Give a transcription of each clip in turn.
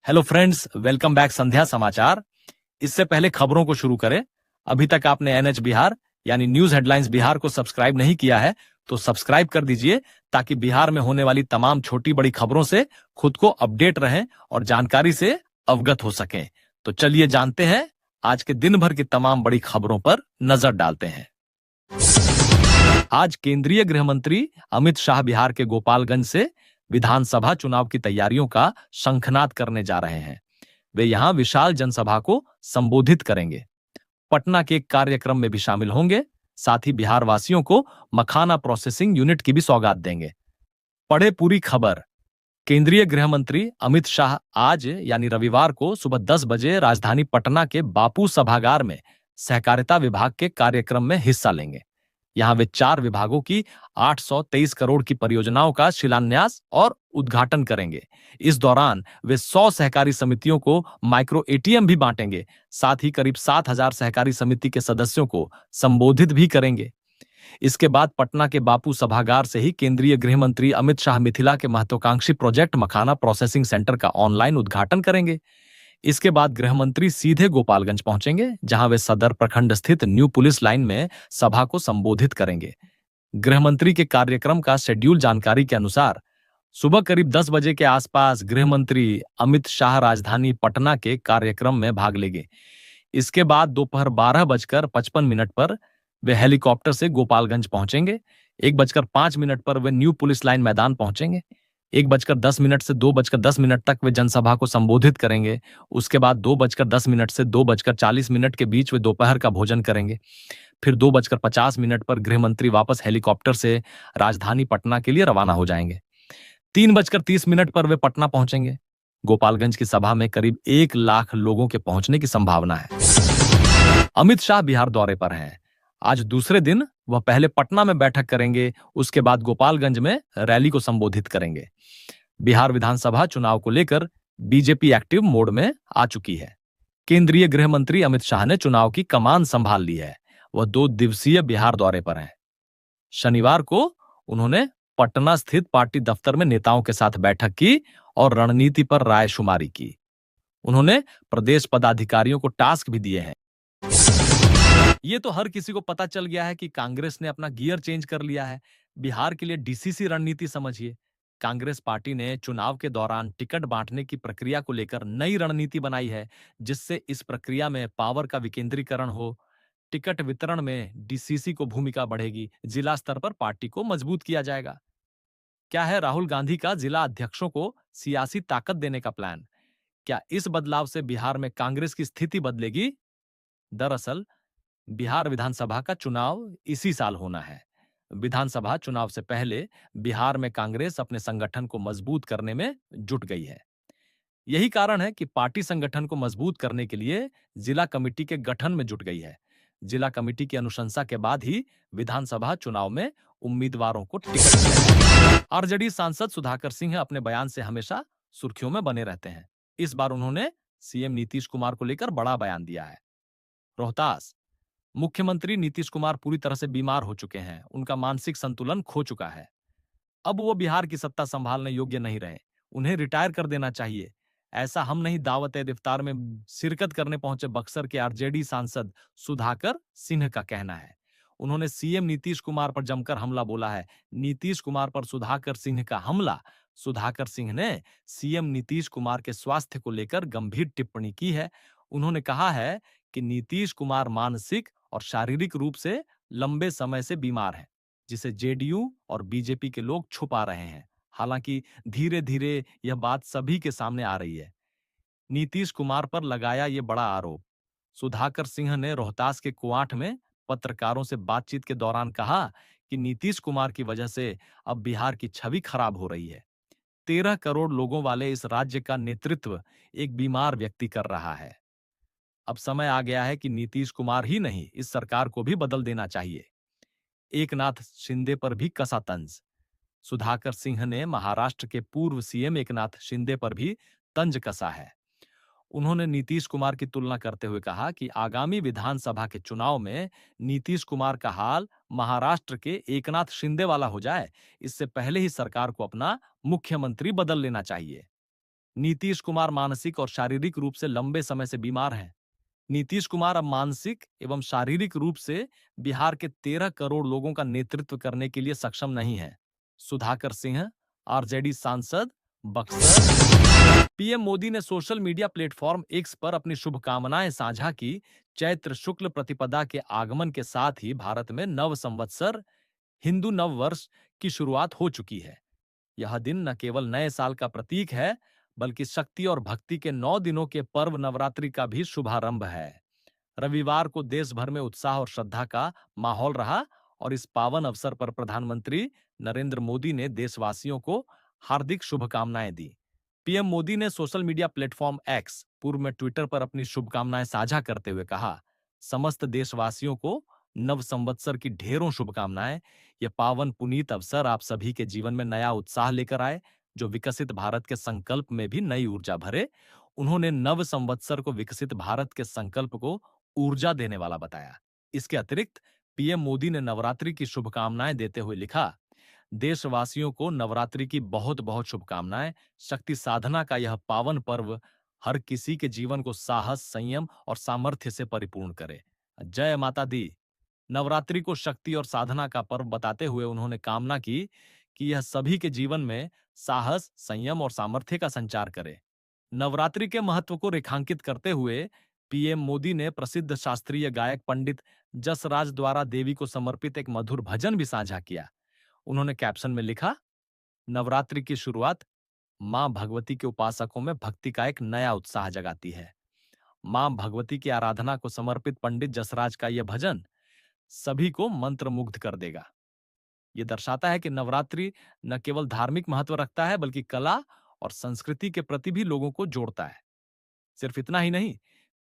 Hello friends, welcome back संध्या समाचार। इससे पहले खबरों को शुरू करें, अभी तक आपने एनएच बिहार यानी न्यूज हेडलाइंस बिहार को सब्सक्राइब नहीं किया है तो सब्सक्राइब कर दीजिए ताकि बिहार में होने वाली तमाम छोटी बड़ी खबरों से खुद को अपडेट रहें और जानकारी से अवगत हो सकें। तो चलिए जानते हैं, आज के दिन भर की तमाम बड़ी खबरों पर नजर डालते हैं। आज केंद्रीय गृह मंत्री अमित शाह बिहार के गोपालगंज से विधानसभा चुनाव की तैयारियों का शंखनाद करने जा रहे हैं। वे यहां विशाल जनसभा को संबोधित करेंगे। पटना के एक कार्यक्रम में भी शामिल होंगे। साथ ही बिहार वासियों को मखाना प्रोसेसिंग यूनिट की भी सौगात देंगे। पढ़े पूरी खबर। केंद्रीय गृह मंत्री अमित शाह आज यानी रविवार को सुबह 10 बजे राजधानी पटना के बापू सभागार में सहकारिता विभाग के कार्यक्रम में हिस्सा लेंगे। यहां वे 4 विभागों की 823 करोड़ की परियोजनाओं का शिलान्यास और उद्घाटन करेंगे। इस दौरान वे 100 सहकारी समितियों को माइक्रो एटीएम भी बांटेंगे। साथ ही करीब 7,000 सहकारी समिति के सदस्यों को संबोधित भी करेंगे। इसके बाद पटना के बापू सभागार से ही केंद्रीय गृह मंत्री अमित शाह मिथिला के महत्वाकांक्षी प्रोजेक्ट मखाना प्रोसेसिंग सेंटर का ऑनलाइन उद्घाटन करेंगे। इसके बाद गृह मंत्री सीधे गोपालगंज पहुंचेंगे, जहां वे सदर प्रखंड स्थित न्यू पुलिस लाइन में सभा को संबोधित करेंगे। गृह मंत्री के कार्यक्रम का शेड्यूल जानकारी के अनुसार सुबह करीब 10 बजे के आसपास गृह मंत्री अमित शाह राजधानी पटना के कार्यक्रम में भाग लेंगे। इसके बाद दोपहर 12:55 पर वे हेलीकॉप्टर से गोपालगंज पहुंचेंगे। 1:05 पर वे न्यू पुलिस लाइन मैदान पहुंचेंगे। 1:10 से 2:10 तक वे जनसभा को संबोधित करेंगे। उसके बाद 2:10 से 2:40 के बीच वे दोपहर का भोजन करेंगे। फिर 2:50 पर गृह मंत्री वापस हेलीकॉप्टर से राजधानी पटना के लिए रवाना हो जाएंगे। 3:30 पर वे पटना पहुंचेंगे। गोपालगंज की सभा में करीब 1 लाख लोगों के पहुंचने की संभावना है। अमित शाह बिहार दौरे पर हैं। आज दूसरे दिन वह पहले पटना में बैठक करेंगे, उसके बाद गोपालगंज में रैली को संबोधित करेंगे। बिहार विधानसभा चुनाव को लेकर बीजेपी एक्टिव मोड में आ चुकी है। केंद्रीय गृह मंत्री अमित शाह ने चुनाव की कमान संभाल ली है। वह 2 दिवसीय बिहार दौरे पर हैं। शनिवार को उन्होंने पटना स्थित पार्टी दफ्तर में नेताओं के साथ बैठक की और रणनीति पर रायशुमारी की। उन्होंने प्रदेश पदाधिकारियों को टास्क भी दिए हैं। ये तो हर किसी को पता चल गया है कि कांग्रेस ने अपना गियर चेंज कर लिया है। बिहार के लिए डीसीसी रणनीति समझिए। कांग्रेस पार्टी ने चुनाव के दौरान टिकट बांटने की प्रक्रिया को लेकर नई रणनीति बनाई है, जिससे इस प्रक्रिया में पावर का विकेंद्रीकरण हो। टिकट वितरण में डीसीसी को भूमिका बढ़ेगी। जिला स्तर पर पार्टी को मजबूत किया जाएगा। क्या है राहुल गांधी का जिला अध्यक्षों को सियासी ताकत देने का प्लान? क्या इस बदलाव से बिहार में कांग्रेस की स्थिति बदलेगी? दरअसल बिहार विधानसभा का चुनाव इसी साल होना है। विधानसभा चुनाव से पहले बिहार में कांग्रेस अपने संगठन को मजबूत करने में जुट गई है। यही कारण है कि पार्टी संगठन को मजबूत करने के लिए जिला कमेटी के गठन में जुट गई है। जिला कमेटी की अनुशंसा के बाद ही विधानसभा चुनाव में उम्मीदवारों को टिकट दिया जाएगा। आरजेडी सांसद सुधाकर सिंह अपने बयान से हमेशा सुर्खियों में बने रहते हैं। इस बार उन्होंने सीएम नीतीश कुमार को लेकर बड़ा बयान दिया है। रोहतास। मुख्यमंत्री नीतीश कुमार पूरी तरह से बीमार हो चुके हैं। उनका मानसिक संतुलन खो चुका है। अब वो बिहार की सत्ता संभालने योग्य नहीं रहे। उन्हें रिटायर कर देना चाहिए। ऐसा हम नहीं, दावत-ए-इफ्तार में शिरकत करने पहुंचे बक्सर के आरजेडी सांसद सुधाकर सिंह का कहना है। उन्होंने सीएम नीतीश कुमार पर जमकर हमला बोला है। नीतीश कुमार पर सुधाकर सिंह का हमला। सुधाकर सिंह ने सीएम नीतीश कुमार के स्वास्थ्य को लेकर गंभीर टिप्पणी की है। उन्होंने कहा है कि नीतीश कुमार मानसिक और शारीरिक रूप से लंबे समय से बीमार हैं, जिसे जेडीयू और बीजेपी के लोग छुपा रहे हैं। हालांकि धीरे धीरे यह बात सभी के सामने आ रही है। नीतीश कुमार पर लगाया ये बड़ा आरोप। सुधाकर सिंह ने रोहतास के कुआठ में पत्रकारों से बातचीत के दौरान कहा कि नीतीश कुमार की वजह से अब बिहार की छवि खराब हो रही है। 13 करोड़ लोगों वाले इस राज्य का नेतृत्व एक बीमार व्यक्ति कर रहा है। अब समय आ गया है कि नीतीश कुमार ही नहीं, इस सरकार को भी बदल देना चाहिए। एकनाथ शिंदे पर भी कसा तंज। सुधाकर सिंह ने महाराष्ट्र के पूर्व सीएम एकनाथ शिंदे पर भी तंज कसा है। उन्होंने नीतीश कुमार की तुलना करते हुए कहा कि आगामी विधानसभा के चुनाव में नीतीश कुमार का हाल महाराष्ट्र के एकनाथ शिंदे वाला हो जाए, इससे पहले ही सरकार को अपना मुख्यमंत्री बदल लेना चाहिए। नीतीश कुमार मानसिक और शारीरिक रूप से लंबे समय से बीमार हैं। नीतीश कुमार अब मानसिक एवं शारीरिक रूप से बिहार के 13 करोड़ लोगों का नेतृत्व करने के लिए सक्षम नहीं है। सुधाकर सिंह, आरजेडी सांसद, बक्सर। पीएम मोदी ने सोशल मीडिया प्लेटफॉर्म एक्स पर अपनी शुभकामनाएं साझा की। चैत्र शुक्ल प्रतिपदा के आगमन के साथ ही भारत में नव संवत्सर, हिंदू नव वर्ष की शुरुआत हो चुकी है। यह दिन न केवल नए साल का प्रतीक है, बल्कि शक्ति और भक्ति के 9 दिनों के पर्व नवरात्रि का भी शुभारंभ है। रविवार को देश भर में उत्साह और श्रद्धा का माहौल रहा और इस पावन अवसर पर प्रधानमंत्री नरेंद्र मोदी ने देशवासियों को हार्दिक शुभकामनाएं दी। पीएम मोदी ने सोशल मीडिया प्लेटफॉर्म एक्स, पूर्व में ट्विटर पर अपनी शुभकामनाएं साझा करते हुए कहा, समस्त देशवासियों को नव संवत्सर की ढेरों शुभकामनाएं। यह पावन पुनीत अवसर आप सभी के जीवन में नया उत्साह लेकर आए, जो विकसित भारत के संकल्प में भी नई ऊर्जा भरे। उन्होंने नव संवत्सर को विकसित भारत के संकल्प को ऊर्जा देने वाला बताया। इसके अतिरिक्त पीएम मोदी ने नवरात्रि की शुभकामनाएं देते हुए लिखा, देशवासियों को नवरात्रि की बहुत बहुत शुभकामनाएं। शक्ति साधना का यह पावन पर्व हर किसी के जीवन को साहस, संयम और सामर्थ्य से परिपूर्ण करे। जय माता दी। नवरात्रि को शक्ति और साधना का पर्व बताते हुए उन्होंने कामना की कि यह सभी के जीवन में साहस, संयम और सामर्थ्य का संचार करे। नवरात्रि के महत्व को रेखांकित करते हुए पीएम मोदी ने प्रसिद्ध शास्त्रीय गायक पंडित जसराज द्वारा देवी को समर्पित एक मधुर भजन भी साझा किया। उन्होंने कैप्शन में लिखा, नवरात्रि की शुरुआत मां भगवती के उपासकों में भक्ति का एक नया उत्साह जगाती है। मां भगवती की आराधना को समर्पित पंडित जसराज का यह भजन सभी को मंत्रमुग्ध कर देगा। यह दर्शाता है कि नवरात्रि न केवल धार्मिक महत्व रखता है, बल्कि कला और संस्कृति के प्रति भी लोगों को जोड़ता है। सिर्फ इतना ही नहीं,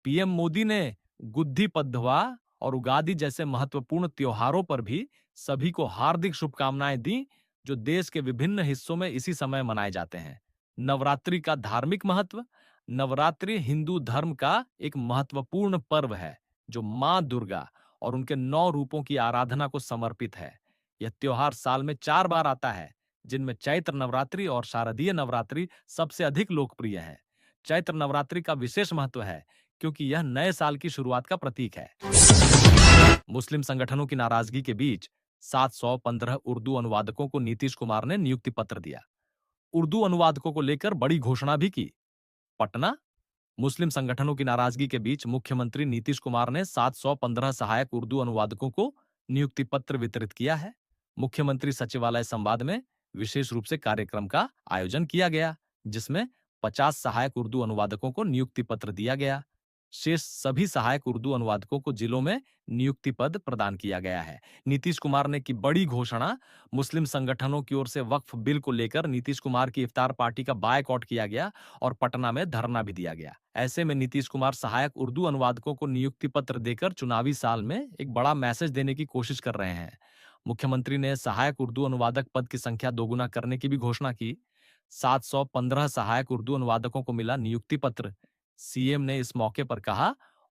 पीएम मोदी ने गुद्दी पद्भवा और उगादि जैसे महत्वपूर्ण त्योहारों पर भी सभी को हार्दिक शुभकामनाएं दी, जो देश के विभिन्न हिस्सों में इसी समय मनाए जाते हैं। नवरात्रि का धार्मिक महत्व। नवरात्रि हिंदू धर्म का एक महत्वपूर्ण पर्व है, जो मां दुर्गा और उनके 9 रूपों की आराधना को समर्पित है। यह त्योहार साल में 4 बार आता है, जिनमें चैत्र नवरात्रि और शारदीय नवरात्रि सबसे अधिक लोकप्रिय है। चैत्र नवरात्रि का विशेष महत्व है, क्योंकि यह नए साल की शुरुआत का प्रतीक है। मुस्लिम संगठनों की नाराजगी के बीच 715 उर्दू अनुवादकों को नीतीश कुमार ने नियुक्ति पत्र दिया। उर्दू अनुवादकों को लेकर बड़ी घोषणा भी की। पटना, मुस्लिम संगठनों की नाराजगी के बीच मुख्यमंत्री नीतीश कुमार ने 715 सहायक उर्दू अनुवादकों को नियुक्ति पत्र वितरित किया है। मुख्यमंत्री सचिवालय संवाद में विशेष रूप से कार्यक्रम का आयोजन किया गया, जिसमें 50 सहायक उर्दू अनुवादकों को नियुक्ति पत्र दिया गया। शेष सभी सहायक उर्दू अनुवादकों को जिलों में नियुक्ति पद प्रदान किया गया है। नीतीश कुमार ने की बड़ी घोषणा। मुस्लिम संगठनों की ओर से वक्फ बिल को लेकर नीतीश कुमार की इफ्तार पार्टी का बायकॉट किया गया और पटना में धरना भी दिया गया। ऐसे में नीतीश कुमार सहायक उर्दू अनुवादकों को नियुक्ति पत्र देकर चुनावी साल में एक बड़ा मैसेज देने की कोशिश कर रहे हैं। मुख्यमंत्री ने सहायक उर्दू अनुवादक पद की संख्या दोगुना करने की भी घोषणा की। 715 सहायक उर्दू अनुवादकों को मिला नियुक्ति पत्र। सीएम ने इस मौके पर कहा,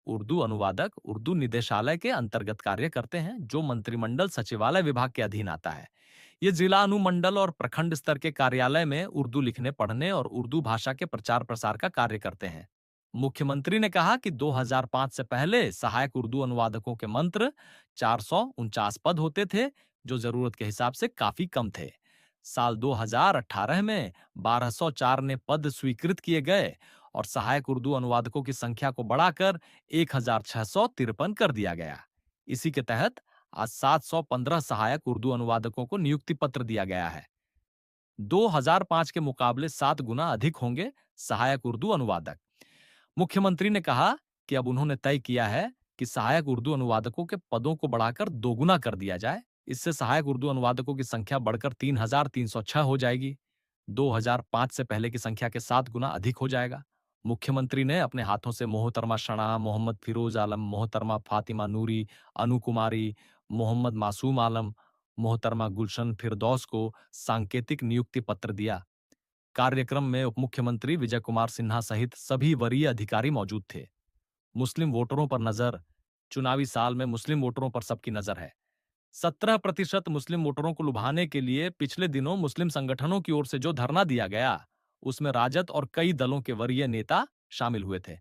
उर्दू अनुवादक उर्दू निदेशालय के अंतर्गत कार्य करते हैं, जो मंत्रिमंडल सचिवालय विभाग के अधीन आता है। ये जिला अनुमंडल और प्रखंड स्तर के कार्यालय में उर्दू लिखने, पढ़ने और उर्दू भाषा के प्रचार प्रसार का कार्य करते हैं। मुख्यमंत्री ने कहा कि 2005 से पहले सहायक उर्दू अनुवादकों के मंत्र 449 पद होते थे, जो जरूरत के हिसाब से काफी कम थे। साल 2018 में 1204 ने पद स्वीकृत किए गए और सहायक उर्दू अनुवादकों की संख्या को बढ़ाकर 1653 कर दिया गया। इसी के तहत आज 715 सहायक उर्दू अनुवादकों को नियुक्ति पत्र दिया गया है। 2005 के मुकाबले 7 गुना अधिक होंगे सहायक उर्दू अनुवादक। मुख्यमंत्री ने कहा कि अब उन्होंने तय किया है कि सहायक उर्दू अनुवादकों के पदों को बढ़ाकर दोगुना कर दिया जाए। इससे सहायक उर्दू अनुवादकों की संख्या बढ़कर 3306 हो जाएगी। 2005 से पहले की संख्या के 7 गुना अधिक हो जाएगा। मुख्यमंत्री ने अपने हाथों से मोहतरमा शना, मोहम्मद फिरोज आलम, मोहतरमा फातिमा नूरी, अनु कुमारी, मोहम्मद मासूम आलम, मोहतरमा गुलशन फिरदौस को सांकेतिक नियुक्ति पत्र दिया। कार्यक्रम में उप मुख्यमंत्री विजय कुमार सिन्हा सहित सभी वरीय अधिकारी मौजूद थे। मुस्लिम वोटरों पर नजर। चुनावी साल में मुस्लिम वोटरों पर सबकी नजर है। 17% मुस्लिम वोटरों को लुभाने के लिए पिछले दिनों मुस्लिम संगठनों की ओर से जो धरना दिया गया, उसमें राजद और कई दलों के वरीय नेता शामिल हुए थे,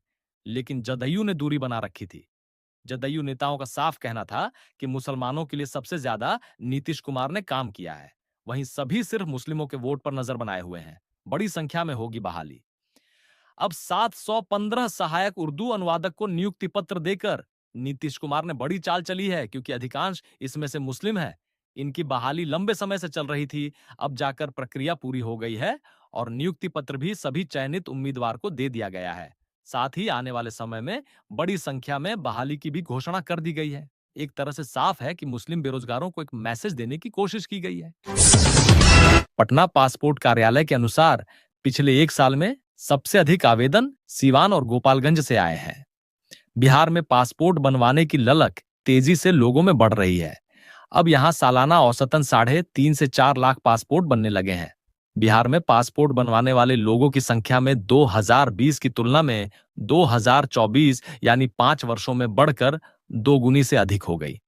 लेकिन जदयू ने दूरी बना रखी थी। जदयू नेताओं का साफ कहना था कि मुसलमानों के लिए सबसे ज्यादा नीतीश कुमार ने काम किया है, वहीं सभी सिर्फ मुस्लिमों के वोट पर नजर बनाए हुए हैं। बड़ी संख्या में होगी बहाली। अब 715 सहायक उर्दू अनुवादक को नियुक्ति पत्र देकर नीतीश कुमार ने बड़ी चाल चली है, क्योंकि अधिकांश इसमें से मुस्लिम है। इनकी बहाली लंबे समय से चल रही थी, अब जाकर प्रक्रिया पूरी हो गई है और नियुक्ति पत्र भी सभी चयनित उम्मीदवार को दे दिया गया है। साथ ही आने वाले समय में बड़ी संख्या में बहाली की भी घोषणा कर दी गई है। एक तरह से साफ है कि मुस्लिम बेरोजगारों को एक मैसेज देने की कोशिश की गई है। पटना पासपोर्ट कार्यालय के अनुसार पिछले एक साल में सबसे अधिक आवेदन सीवान और गोपालगंज से आए हैं। बिहार में पासपोर्ट बनवाने की ललक तेजी से लोगों में बढ़ रही है। अब यहां सालाना औसतन 3.5 से 4 लाख पासपोर्ट बनने लगे हैं। बिहार में पासपोर्ट बनवाने वाले लोगों की संख्या में 2020 की तुलना में 2024 यानी 5 वर्षों में बढ़कर 2 गुनी से अधिक हो गई।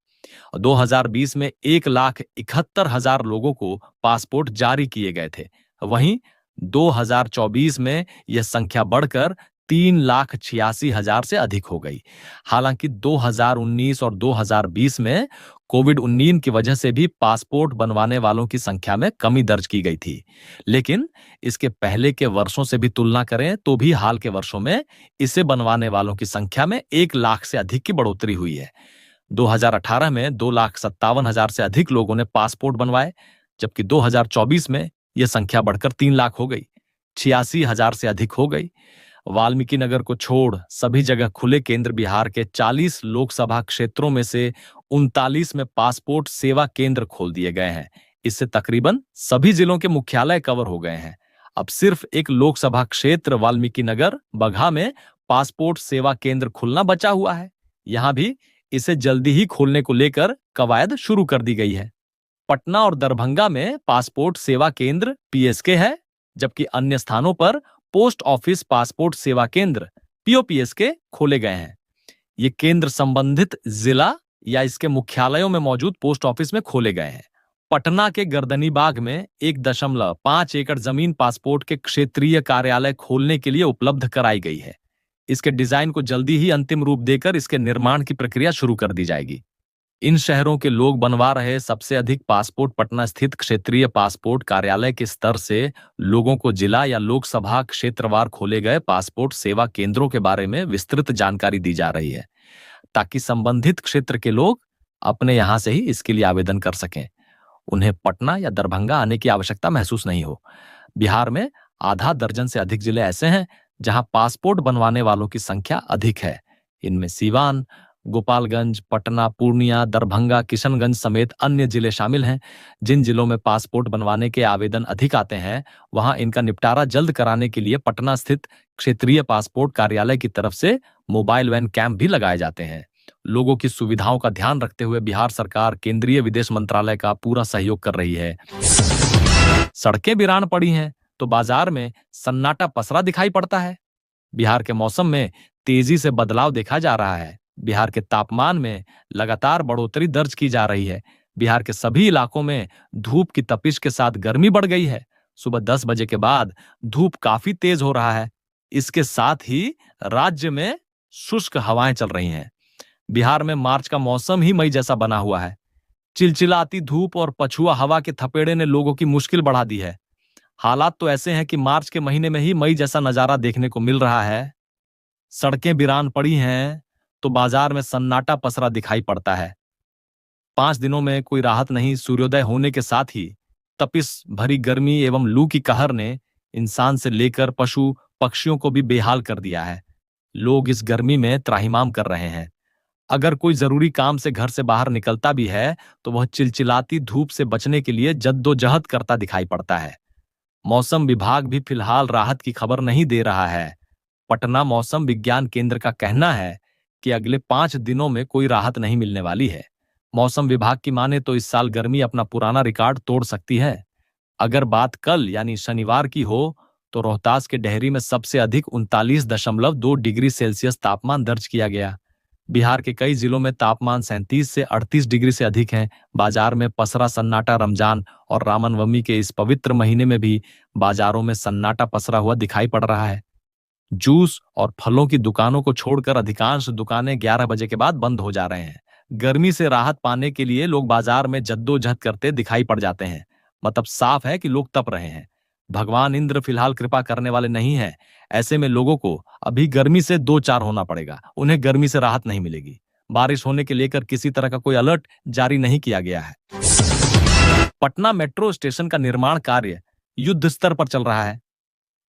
2020 में 1,71,000 लोगों को पासपोर्ट जारी किए गए थे। वहीं 2024 में यह संख्या बढ़कर 3,86,000 से अधिक हो गई। हालांकि 2019 और 2020 में कोविड-19 की वजह से भी पासपोर्ट बनवाने वालों की संख्या में कमी दर्ज की गई थी, लेकिन इसके पहले के वर्षों से भी तुलना करें तो भी हाल के वर्षों में इसे बनवाने वालों की संख्या में 1 लाख से अधिक की बढ़ोतरी हुई है। 2018 में 2,57,000 से अधिक लोगों ने पासपोर्ट बनवाए, जबकि 2024 में यह संख्या बढ़कर 3 लाख हो गई, 86,000 से अधिक हो गई। वाल्मीकि नगर को छोड़ सभी जगह खुले केंद्र बिहार के 40 लोकसभा क्षेत्रों में से 39 में पासपोर्ट सेवा केंद्र खोल दिए गए हैं। इससे तकरीबन सभी जिलों के मुख्यालय कवर हो गए हैं। अब सिर्फ एक लोकसभा क्षेत्र वाल्मीकि नगर बगहा में पासपोर्ट सेवा केंद्र खुलना बचा हुआ है। यहां भी इसे जल्दी ही खोलने को लेकर कवायद शुरू कर दी गई है। पटना और दरभंगा में पासपोर्ट सेवा केंद्र पीएसके है, जबकि अन्य स्थानों पर पोस्ट ऑफिस पासपोर्ट सेवा केंद्र पीओपीएसके खोले गए हैं। ये केंद्र संबंधित जिला या इसके मुख्यालयों में मौजूद पोस्ट ऑफिस में खोले गए हैं। पटना के गर्दनीबाग में 1.5 एकड़ जमीन पासपोर्ट के क्षेत्रीय कार्यालय खोलने के लिए उपलब्ध कराई गई है। इसके डिजाइन को जल्दी ही अंतिम रूप देकर इसके निर्माण की प्रक्रिया शुरू कर दी जाएगी। इन शहरों के लोग बनवा रहे सबसे अधिक पासपोर्ट पटना स्थित क्षेत्रीय पासपोर्ट कार्यालय के स्तर से लोगों को जिला या लोकसभा क्षेत्रवार खोले गए पासपोर्ट सेवा केंद्रों के बारे में विस्तृत जानकारी दी जा रही है, ताकि संबंधित क्षेत्र के लोग अपने यहां से ही इसके लिए आवेदन कर सकें। उन्हें पटना या दरभंगा आने की आवश्यकता महसूस नहीं हो। बिहार में आधा दर्जन से अधिक जिले ऐसे हैं जहां पासपोर्ट बनवाने वालों की संख्या अधिक है। इनमें सीवान, गोपालगंज, पटना, पूर्णिया, दरभंगा, किशनगंज समेत अन्य जिले शामिल हैं। जिन जिलों में पासपोर्ट बनवाने के आवेदन अधिक आते हैं, वहां इनका निपटारा जल्द कराने के लिए पटना स्थित क्षेत्रीय पासपोर्ट कार्यालय की तरफ से मोबाइल वैन कैंप भी लगाए जाते हैं। लोगों की सुविधाओं का ध्यान रखते हुए बिहार सरकार केंद्रीय विदेश मंत्रालय का पूरा सहयोग कर रही है। सड़कें वीरान पड़ी हैं तो बाजार में सन्नाटा पसरा दिखाई पड़ता है। बिहार के मौसम में तेजी से बदलाव देखा जा रहा है। बिहार के तापमान में लगातार बढ़ोतरी दर्ज की जा रही है। बिहार के सभी इलाकों में धूप की तपिश के साथ गर्मी बढ़ गई है। सुबह 10 बजे के बाद धूप काफी तेज हो रहा है। इसके साथ ही राज्य में शुष्क हवाएं चल रही हैं। बिहार में मार्च का मौसम ही मई जैसा बना हुआ है। चिलचिलाती धूप और पछुआ हवा के थपेड़े ने लोगों की मुश्किल बढ़ा दी है। हालात तो ऐसे हैं कि मार्च के महीने में ही मई जैसा नजारा देखने को मिल रहा है। सड़कें वीरान पड़ी हैं तो बाजार में सन्नाटा पसरा दिखाई पड़ता है। 5 दिनों में कोई राहत नहीं। सूर्योदय होने के साथ ही तपिश भरी गर्मी एवं लू की कहर ने इंसान से लेकर पशु पक्षियों को भी बेहाल कर दिया है। लोग इस गर्मी में त्राहिमाम कर रहे हैं। अगर कोई जरूरी काम से घर से बाहर निकलता भी है तो वह चिलचिलाती धूप से बचने के लिए जद्दोजहद करता दिखाई पड़ता है। मौसम विभाग भी फिलहाल राहत की खबर नहीं दे रहा है। पटना मौसम विज्ञान केंद्र का कहना है कि अगले 5 दिनों में कोई राहत नहीं मिलने वाली है। मौसम विभाग की माने तो इस साल गर्मी अपना पुराना रिकॉर्ड तोड़ सकती है। अगर बात कल यानी शनिवार की हो तो रोहतास के डेहरी में सबसे अधिक 39.2 डिग्री सेल्सियस तापमान दर्ज किया गया। बिहार के कई जिलों में तापमान 37 से 38 डिग्री से अधिक है। बाजार में पसरा सन्नाटा। रमजान और रामनवमी के इस पवित्र महीने में भी बाजारों में सन्नाटा पसरा हुआ दिखाई पड़ रहा है। जूस और फलों की दुकानों को छोड़कर अधिकांश दुकानें 11 बजे के बाद बंद हो जा रहे हैं। गर्मी से राहत पाने के लिए लोग बाजार में जद्दोजहद करते दिखाई पड़ जाते हैं। मतलब साफ है कि लोग तप रहे हैं। भगवान इंद्र फिलहाल कृपा करने वाले नहीं हैं। ऐसे में लोगों को अभी गर्मी से दो चार होना पड़ेगा। उन्हें गर्मी से राहत नहीं मिलेगी। बारिश होने के लेकर किसी तरह का कोई अलर्ट जारी नहीं किया गया है। पटना मेट्रो स्टेशन का निर्माण कार्य युद्ध स्तर पर चल रहा है।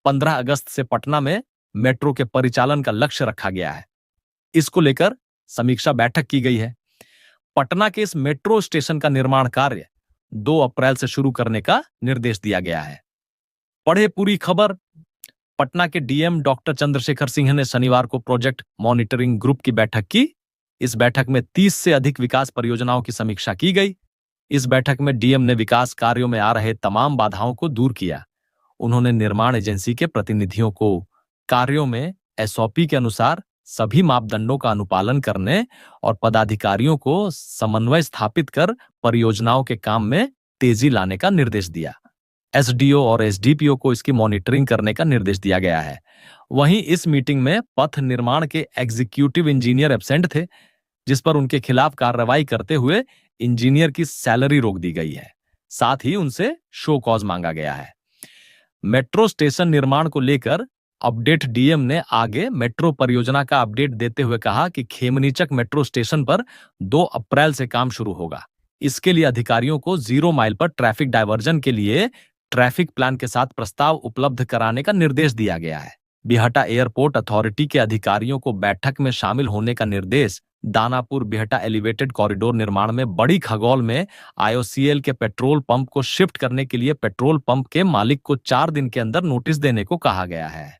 15 अगस्त से पटना में मेट्रो के परिचालन का लक्ष्य रखा गया है। इसको लेकर समीक्षा बैठक की गई है। पटना के इस मेट्रो स्टेशन का निर्माण कार्य 2 अप्रैल से शुरू करने का निर्देश दिया गया है। पढ़े पूरी खबर। पटना के डीएम डॉक्टर चंद्रशेखर सिंह ने शनिवार को प्रोजेक्ट मॉनिटरिंग ग्रुप की बैठक की। इस बैठक में 30 से अधिक विकास परियोजनाओं की समीक्षा की गई। इस बैठक में डीएम ने विकास कार्यों में आ रहे तमाम बाधाओं को दूर किया। उन्होंने निर्माण एजेंसी के प्रतिनिधियों को कार्यों में एसओपी के अनुसार सभी मापदंडों का अनुपालन करने और पदाधिकारियों को समन्वय स्थापित कर परियोजनाओं के काम में तेजी लाने का निर्देश दिया। एसडीओ और एसडीपीओ को इसकी मॉनिटरिंग करने का निर्देश दिया गया है। वहीं इस मीटिंग में पथ निर्माण के एग्जीक्यूटिव इंजीनियर एब्सेंट थे, जिस पर उनके खिलाफ कार्रवाई करते हुए इंजीनियर की सैलरी रोक दी गई है। साथ ही उनसे शो कॉज मांगा गया है। मेट्रो स्टेशन निर्माण को लेकर अपडेट। डीएम ने आगे मेट्रो परियोजना का अपडेट देते हुए कहा कि खेमनीचक मेट्रो स्टेशन पर 2 अप्रैल से काम शुरू होगा। इसके लिए अधिकारियों को 0 माइल पर ट्रैफिक डायवर्जन के लिए ट्रैफिक प्लान के साथ प्रस्ताव उपलब्ध कराने का निर्देश दिया गया है। बिहटा एयरपोर्ट अथॉरिटी के अधिकारियों को बैठक में शामिल होने का निर्देश। दानापुर बिहटा एलिवेटेड कॉरिडोर निर्माण में बड़ी खगौल में आईओसीएल के पेट्रोल पंप को शिफ्ट करने के लिए पेट्रोल पंप के मालिक को 4 दिन के अंदर नोटिस देने को कहा गया है।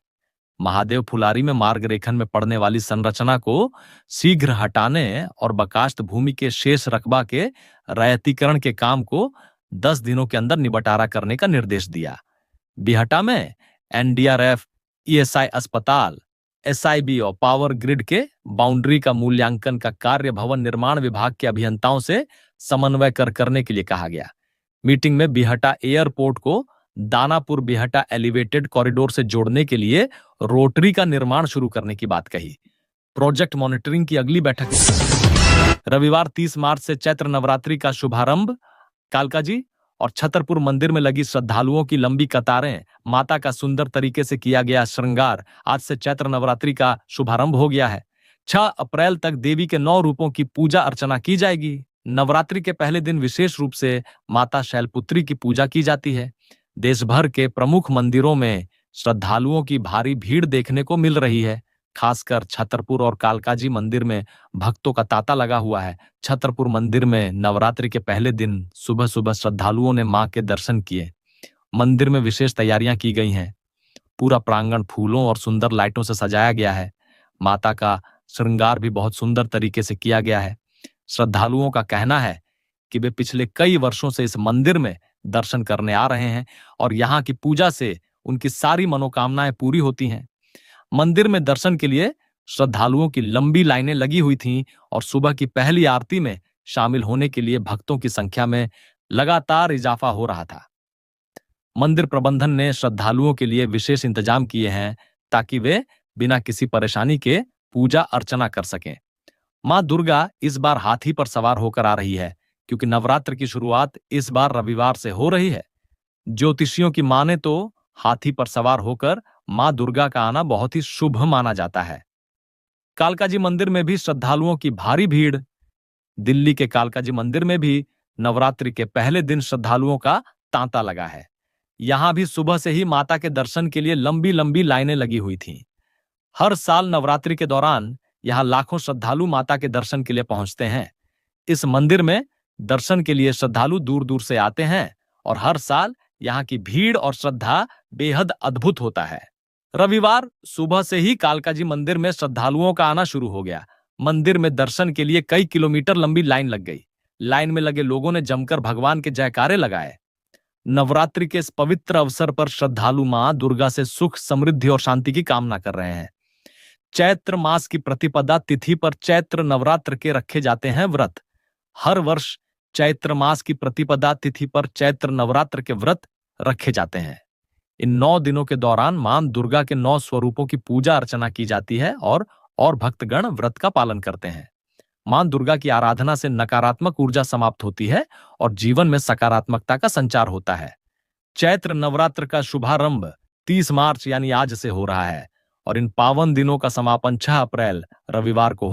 महादेव फुलारी में मार्ग रेखन में पड़ने वाली संरचना को शीघ्र हटाने और बकास्त भूमि के शेष रकबा के रैयतीकरण के काम को 10 दिनों के अंदर निबटारा करने का निर्देश दिया। बिहटा में एनडीआरएफ, ईएसआई अस्पताल, एसआईबी और पावर ग्रिड के बाउंड्री का मूल्यांकन का कार्य भवन निर्माण विभाग के अभियंताओं से समन्वय करने के लिए कहा गया। मीटिंग में बिहटा एयरपोर्ट को दानापुर बिहटा एलिवेटेड कॉरिडोर से जोड़ने के लिए रोटरी का निर्माण शुरू करने की बात कही। प्रोजेक्ट मॉनिटरिंग की अगली बैठक रविवार 30 मार्च से चैत्र नवरात्रि का शुभारंभ। कालका जी और छतरपुर मंदिर में लगी श्रद्धालुओं की लंबी कतारें, माता का सुंदर तरीके से किया गया श्रृंगार। आज से चैत्र नवरात्रि का शुभारंभ हो गया है। 6 अप्रैल तक देवी के 9 रूपों की पूजा अर्चना की जाएगी। नवरात्रि के पहले दिन विशेष रूप से माता शैलपुत्री की पूजा की जाती है। देश भर के प्रमुख मंदिरों में श्रद्धालुओं की भारी भीड़ देखने को मिल रही है। खासकर छतरपुर और कालकाजी मंदिर में भक्तों का तांता लगा हुआ है। छतरपुर मंदिर में नवरात्रि के पहले दिन सुबह सुबह श्रद्धालुओं ने मां के दर्शन किए। मंदिर में विशेष तैयारियां की गई हैं। पूरा प्रांगण फूलों और सुंदर लाइटों से सजाया गया है। माता का श्रृंगार भी बहुत सुंदर तरीके से किया गया है। श्रद्धालुओं का कहना है कि वे पिछले कई वर्षों से इस मंदिर में दर्शन करने आ रहे हैं और यहाँ की पूजा से उनकी सारी मनोकामनाएं पूरी होती हैं। मंदिर में दर्शन के लिए श्रद्धालुओं की लंबी लाइनें लगी हुई थीं और सुबह की पहली आरती में शामिल होने के लिए भक्तों की संख्या में लगातार इजाफा हो रहा था। मंदिर प्रबंधन ने श्रद्धालुओं के लिए विशेष इंतजाम किए हैं ताकि वे बिना किसी परेशानी के पूजा अर्चना कर सकें। मां दुर्गा इस बार हाथी पर सवार होकर आ रही है क्योंकि नवरात्र की शुरुआत इस बार रविवार से हो रही है। ज्योतिषियों की माने तो हाथी पर सवार होकर मां दुर्गा का आना बहुत ही शुभ माना जाता है। कालकाजी मंदिर में भी श्रद्धालुओं की भारी भीड़। दिल्ली के कालकाजी मंदिर में भी नवरात्रि के पहले दिन श्रद्धालुओं का तांता लगा है। यहां भी सुबह से ही माता के दर्शन के लिए लंबी लंबी लाइनें लगी हुई थीं। हर साल नवरात्रि के दौरान यहां लाखों श्रद्धालु माता के दर्शन के लिए पहुंचते हैं। इस मंदिर में दर्शन के लिए श्रद्धालु दूर दूर से आते हैं और हर साल यहाँ की भीड़ और श्रद्धा बेहद अद्भुत होता है। रविवार सुबह से ही कालकाजी मंदिर में श्रद्धालुओं का आना शुरू हो गया। मंदिर में दर्शन के लिए कई किलोमीटर लंबी लाइन लग गई। लाइन में लगे लोगों ने जमकर भगवान के जयकारे लगाए। नवरात्रि के इस पवित्र अवसर पर श्रद्धालु मां दुर्गा से सुख, समृद्धि और शांति की कामना कर रहे हैं। चैत्र मास की प्रतिपदा तिथि पर चैत्र नवरात्र के रखे जाते हैं व्रत। हर वर्ष चैत्र मास की प्रतिपदा तिथि पर चैत्र नवरात्र के व्रत रखे जाते हैं। इन 9 दिनों के दौरान मां दुर्गा के 9 स्वरूपों की पूजा अर्चना की जाती है और भक्तगण व्रत का पालन करते हैं। मां दुर्गा की आराधना से नकारात्मक ऊर्जा समाप्त होती है और जीवन में सकारात्मकता का संचार होता है। चैत्र नवरात्र का शुभारंभ 30 मार्च यानी आज से हो रहा है और इन पावन दिनों का समापन 6 अप्रैल रविवार को